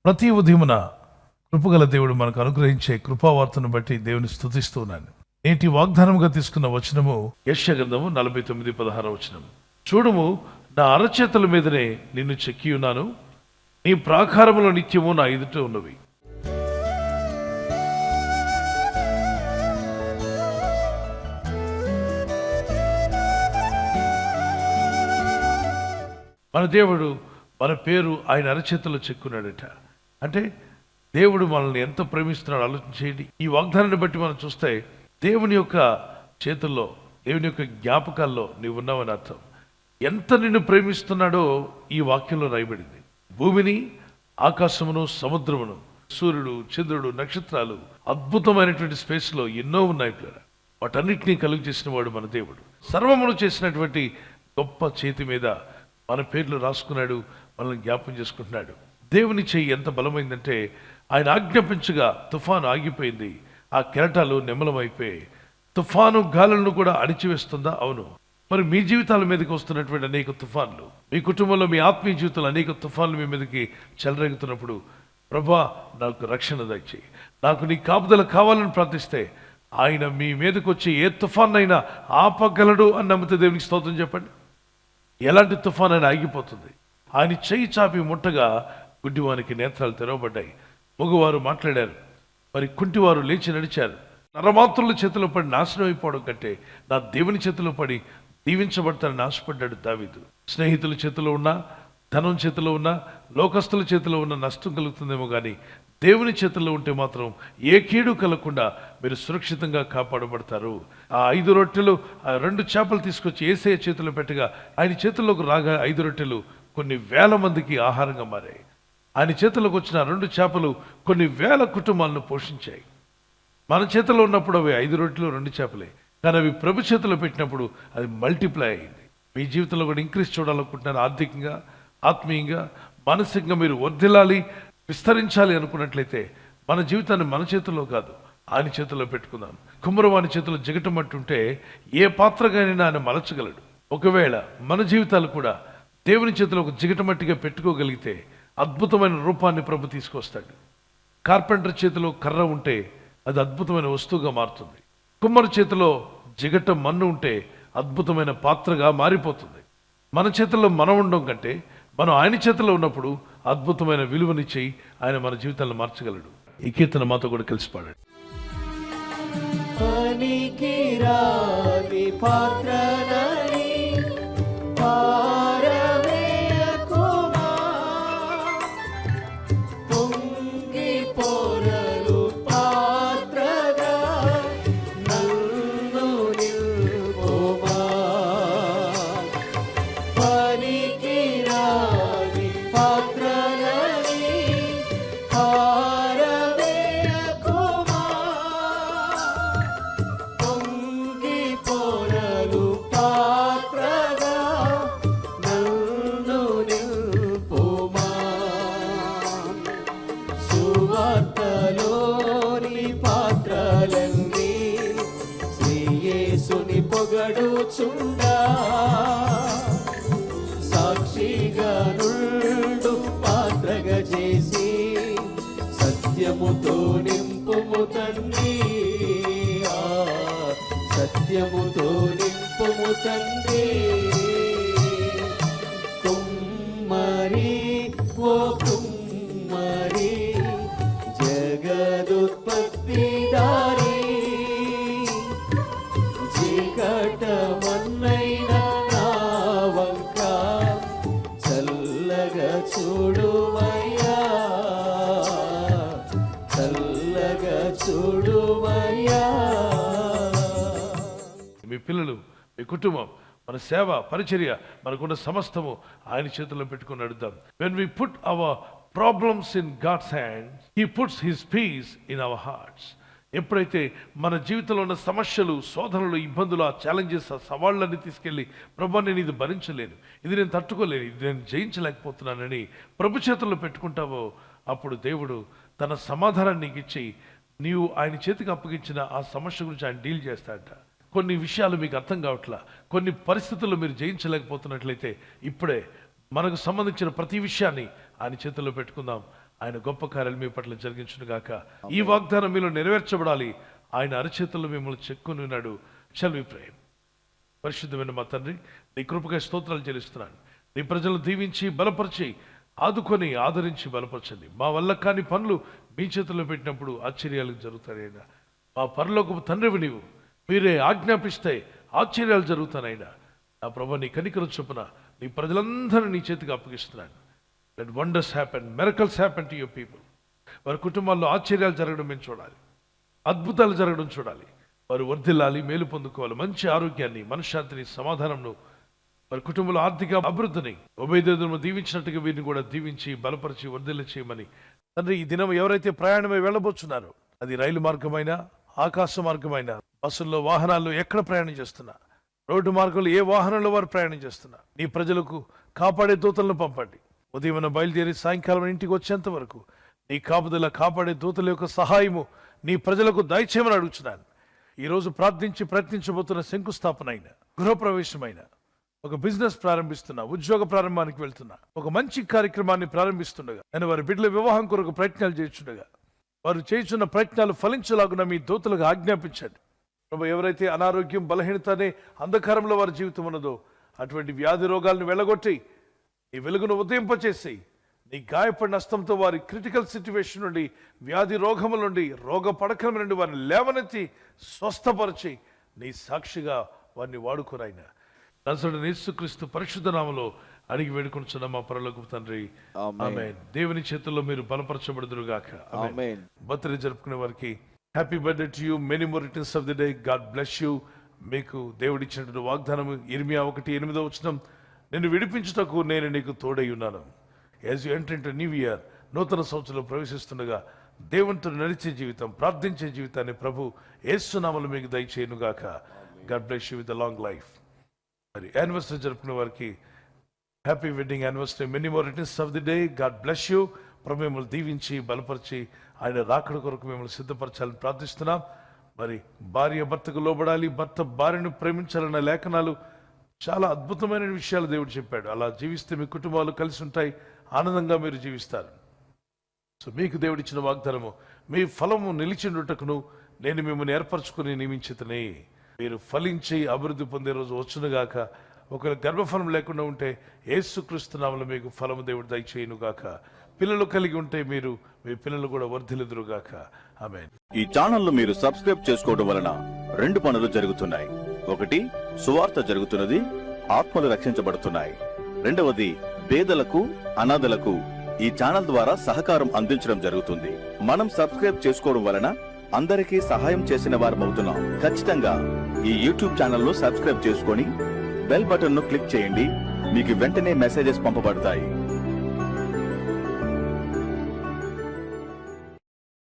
ప్రతి ఉదయమున కృపగల దేవుడు మనకు అనుగ్రహించే కృపావార్తను బట్టి దేవుని స్తుతిస్తూ ఉన్నాను. నేటి వాగ్దానముగా తీసుకున్న వచనము యెషయా గ్రంథము 49:16 వచనం. చూడుము, నా అరచేతుల మీదనే నిన్ను చెక్కి ఉన్నాను, నీ ప్రాకారములో నిత్యము నా ఎదుట ఉన్నవి. మన దేవుడు మన పేరు ఆయన అరచేతుల్లో చెక్కున్నాడట. అంటే దేవుడు మనల్ని ఎంత ప్రేమిస్తున్నాడు ఆలోచన చేయండి. ఈ వాగ్దానాన్ని బట్టి మనం చూస్తే దేవుని యొక్క చేతుల్లో, దేవుని యొక్క జ్ఞాపకాల్లో నీవు ఉన్నావని అర్థం. ఎంత నిన్ను ప్రేమిస్తున్నాడో ఈ వాక్యంలో రాయబడింది. భూమిని, ఆకాశమును, సముద్రమును, సూర్యుడు, చంద్రుడు, నక్షత్రాలు, అద్భుతమైనటువంటి స్పేస్లో ఎన్నో ఉన్నాయి. వాటన్నిటినీ కలుగు చేసిన వాడు మన దేవుడు. సర్వమును చేసినటువంటి గొప్ప చేతి మీద మన పేర్లు రాసుకున్నాడు, మనల్ని జ్ఞాపం చేసుకుంటున్నాడు. దేవుని చెయ్యి ఎంత బలమైందంటే ఆయన ఆజ్ఞాపించగా తుఫాను ఆగిపోయింది, ఆ కెరటాలు నెమ్మలమైపోయాయి. తుఫాను గాలులను కూడా అణిచివేస్తుందా? అవును. మరి మీ జీవితాల మీదకి వస్తున్నటువంటి అనేక తుఫాన్లు, మీ కుటుంబంలో మీ ఆత్మీయ జీవితంలో అనేక తుఫాన్లు మీ మీదకి చెలరేగుతున్నప్పుడు, ప్రభా నాకు రక్షణ దయచేయి, నాకు నీ కాపుదల కావాలని ప్రార్థిస్తే ఆయన మీ మీదకి వచ్చి ఏ తుఫాన్నైనా ఆపగలడు అని నమ్మితే దేవునికి స్తోత్రం చెప్పండి. ఎలాంటి తుఫాన్ అయినా ఆగిపోతుంది. ఆయన చెయ్యి చాపి ముట్టగా గుడ్డివానికి నేత్రాలు తెరవబడ్డాయి, మగవారు మాట్లాడారు, మరి కుంటివారు లేచి నడిచారు. నరమాత్రుల చేతిలో పడి నాశనం అయిపోవడం కంటే నా దేవుని చేతిలో పడి దీవించబడతానని ఆశపడ్డాడు దావీదు. స్నేహితుల చేతిలో ఉన్నా, ధనం చేతిలో ఉన్నా, లోకస్తుల చేతిలో ఉన్న నష్టం కలుగుతుందేమో కానీ దేవుని చేతుల్లో ఉంటే మాత్రం ఏ కీడు కలగకుండా మీరు సురక్షితంగా కాపాడబడతారు. ఆ 5 రొట్టెలు, ఆ 2 చేపలు తీసుకొచ్చి యేసయ్య చేతిలో పెట్టగా ఆయన చేతుల్లోకి రాగా 5 రొట్టెలు కొన్ని వేల మందికి ఆహారంగా మారాయి. ఆయన చేతుల్లోకి వచ్చిన 2 చేపలు కొన్ని వేల కుటుంబాలను పోషించాయి. మన చేతిలో ఉన్నప్పుడు అవి 5 రొట్టెలు 2 చేపలే, కానీ అవి ప్రభు చేతిలో పెట్టినప్పుడు అది మల్టిప్లై అయింది. మీ జీవితంలో కూడా ఇంక్రీజ్ చూడాలనుకుంటున్నారు. ఆర్థికంగా, ఆత్మీయంగా, మానసికంగా మీరు వర్ధిల్లాలి, విస్తరించాలి అనుకున్నట్లయితే మన జీవితాన్ని మన చేతుల్లో కాదు, ఆయన చేతుల్లో పెట్టుకుందాం. కుమ్మరవాని చేతిలో జిగటమట్టుంటే ఏ పాత్రగానైనా ఆయన మలచగలడు. ఒకవేళ మన జీవితాలు కూడా దేవుని చేతిలో ఒక జిగటమట్టిగా పెట్టుకోగలిగితే అద్భుతమైన రూపాన్ని ప్రభు తీసుకొస్తాడు. కార్పెంటర్ చేతిలో కర్ర ఉంటే అది అద్భుతమైన వస్తువుగా మారుతుంది. కుమ్మరి చేతిలో జిగట మన్ను ఉంటే అద్భుతమైన పాత్రగా మారిపోతుంది. మన చేతుల్లో మనం ఉండడం కంటే మనం ఆయన చేతిలో ఉన్నప్పుడు అద్భుతమైన విలువనిచ్చి ఆయన మన జీవితాలను మార్చగలడు. ఈ కీర్తన మాతో కూడా కలిసి పాడండి. పొగడుచుండా సాక్షిగా నుండు పాత్రగా చేసి సత్యముతో నింపుము తండ్రి, సత్యముతో నింపుము తండ్రి. కుమ్మరి ఓ కుమ్మరి, జగదుత్పత్తి దారి, చీకటమన్నైన నా వంక చల్లగా చూడువయ్యా, చల్లగా చూడువయ్యా. మీ పిల్లలు, మీ కుటుంబం, మన సేవ, పరిచర్య, మనకున్న సమస్తము ఆయన చేతుల్లో పెట్టుకుని నడుద్దాం. When we put our problems in God's hands, He puts His peace in our hearts. ఎప్పుడైతే మన జీవితంలో ఉన్న సమస్యలు, శోధనలు, ఇబ్బందులు, ఆ ఛాలెంజెస్, ఆ సవాళ్ళని తీసుకెళ్ళి ప్రభు నేను ఇది భరించలేను, ఇది నేను తట్టుకోలేను, ఇది నేను జయించలేకపోతున్నానని ప్రభు చేతుల్లో పెట్టుకుంటావో అప్పుడు దేవుడు తన సమాధానాన్ని నీకు ఇచ్చి నీవు ఆయన చేతికి అప్పగించిన ఆ సమస్య గురించి ఆయన డీల్ చేస్తాడట. కొన్ని విషయాలు మీకు అర్థం కావట్లా, కొన్ని పరిస్థితుల్లో మీరు జయించలేకపోతున్నట్లయితే ఇప్పుడే మనకు సంబంధించిన ప్రతి విషయాన్ని ఆయన చేతుల్లో పెట్టుకుందాం. ఆయన గొప్ప కార్యాలు మీ పట్ల జరిగించును గాక. ఈ వాగ్దానం మీలో నెరవేర్చబడాలి. ఆయన అరచేతుల్లో మిమ్మల్ని చెక్కుని ఉన్నాడు. షల్ వి ప్రే. పరిశుద్ధమైన మా తండ్రి, నీ కృపగా స్తోత్రాలు చెల్లిస్తున్నాను. నీ ప్రజలను దీవించి బలపరిచి ఆదుకొని ఆదరించి బలపరచండి. మా వల్ల కాని పనులు మీ చేతుల్లో పెట్టినప్పుడు ఆశ్చర్యాలు జరుగుతాయైనా. మా పరలోకపు తండ్రివి నీవు, మీరే ఆజ్ఞాపిస్తే ఆశ్చర్యాలు జరుగుతానైనా. నా ప్రభు, నీ కనికరం చొప్పున నీ ప్రజలందరూ నీ చేతికి అప్పగిస్తున్నాను. Let wonders happen, miracles happen to your people. వారి కుటుంబాల్లో ఆశ్చర్యాలు జరగడం మేము చూడాలి, అద్భుతాలు జరగడం చూడాలి. వారు వర్ధిల్లాలి, మేలు పొందుకోవాలి, మంచి ఆరోగ్యాన్ని, మనశ్శాంతిని, సమాధానంను, వారి కుటుంబంలో ఆర్థిక అభివృద్ధిని ఉభయదేవులను దీవించినట్టుగా వీరిని కూడా దీవించి బలపరిచి వర్ధిల్ల చేయమని తండ్రి, ఈ దినం ఎవరైతే ప్రయాణమై వెళ్ళబోతున్నారో, అది రైలు మార్గమైనా ఆకాశ మార్గమైనా, బస్సుల్లో, వాహనాల్లో ఎక్కడ ప్రయాణం చేస్తున్నా, రోడ్డు మార్గంలో ఏ వాహనంలో వారు ప్రయాణం చేస్తున్నా, నీ ప్రజలకు కాపాడే దూతలను పంపండి. ఉదయం బయలుదేరి సాయంకాలం ఇంటికి వచ్చేంత వరకు నీ కాపుదల, కాపాడే దూతల యొక్క సహాయము నీ ప్రజలకు దయచేయమని అడుగుతున్నాను. ఈరోజు ప్రార్థించి ప్రయత్నించబోతున్న శంకుస్థాపన అయిన, గృహప్రవేశమైన, ఒక బిజినెస్ ప్రారంభిస్తున్నా, ఉద్యోగ ప్రారంభానికి వెళ్తున్నా, ఒక మంచి కార్యక్రమాన్ని ప్రారంభిస్తుండగా, నేను వారి బిడ్డల వివాహం కొరకు ప్రయత్నాలు చేస్తుండగా, వారు చేస్తున్న ప్రయత్నాలు ఫలించలాగున మీ దూతలకు ఆజ్ఞాపించండి. ప్రభు, ఎవరైతే అనారోగ్యం, బలహీనత అనే అంధకారంలో వారి జీవితం ఉన్నదో, అటువంటి వ్యాధి రోగాలను వెళ్ళగొట్టి నీ వెలుగును ఉదయింపచేసి, నీ గాయపడిన హస్తంతో వారి క్రిటికల్ సిచ్యువేషన్ నుండి, వ్యాధి రోగముల నుండి, రోగ పడకల నుండి వారిని లేవనెత్తి స్వస్థపరిచి నీ సాక్షిగా వారిని వాడుకోరాయినా. నజరేయుడైన యేసుక్రీస్తు పరిశుద్ధ నామములో అడిగి వేడుకొనుచున్న మా పరలోకపు తండ్రి, ఆమేన్. దేవుని చేతుల్లో మీరు బలపరచబడుదురు గాక. ఆమేన్. బర్త్డే జరుపుకునే వారికి happy birthday to you, many more returns of the day. God bless you. మీకు దేవుడు ఇచ్చినటువంటి వాగ్దానం ఇర్మియా 1:8 నిన్ను విడిపించుటకు నేను నీకు తోడై ఉన్నాను. As you enter into new year, నూతన సంవత్సరంలో ప్రవేశిస్తుండగా దేవునితో నడిచే జీవితం, ప్రార్థించే జీవితాన్ని ప్రభు యేసు నామములో మీకు దయచేయును గాక. God bless you with long life. మరి యానివర్సరీ జరుపుకునే వారికి happy wedding anniversary, many more returns of the day. God bless you. ప్రభు మిమ్మల్ని దీవించి బలపరిచి ఆయన రాకడ కొరకు మిమ్మల్ని సిద్ధపరచాలని ప్రార్థిస్తున్నాం. మరి భార్య భర్తకు లోబడాలి, భర్త భార్యను ప్రేమించాలన్న లేఖనాలు చాలా అద్భుతమైన విషయాలు దేవుడు చెప్పాడు. అలా జీవిస్తే మీ కుటుంబాలు కలిసి ఉంటాయి, ఆనందంగా మీరు జీవిస్తారు. సో మీకు దేవుడిచ్చిన వాగ్దానము, మీ ఫలము నిలిచిండుటకును నేను మిమ్మల్ని ఏర్పరచుకుని నియమించితనే. మీరు ఫలించి అభివృద్ధి పొందే రోజు వచ్చునుగాక. ఒకవేళ గర్భఫలం లేకుండా ఉంటే యేసుక్రీస్తు నామములో మీకు ఫలము దేవుడు దయచేయునుగాక. పిల్లలు కలిగి ఉంటే మీరు మీ పిల్లలు కూడా వర్ధిల్లుదురుగాక. ఆమేన్. ఈ ఛానల్ మీరు సబ్స్క్రైబ్ చేసుకోవడం వలన 2 పనులు జరుగుతున్నాయి. ఒకటి, సువార్త జరుగుతున్నది, ఆత్మలు రక్షించబడుతున్నాయి. రెండవది, పేదలకు, అనాథలకు ఈ ఛానల్ ద్వారా సహకారం అందించడం జరుగుతుంది. మనం సబ్స్క్రైబ్ చేసుకోవడం వలన అందరికీ సహాయం చేసిన వారమవుతున్నాం. ఖచ్చితంగా ఈ యూట్యూబ్ ఛానల్ ను సబ్స్క్రైబ్ చేసుకొని బెల్ బటన్ ను క్లిక్ చేయండి. మీకు వెంటనే మెసేజెస్ పంపబడతాయి.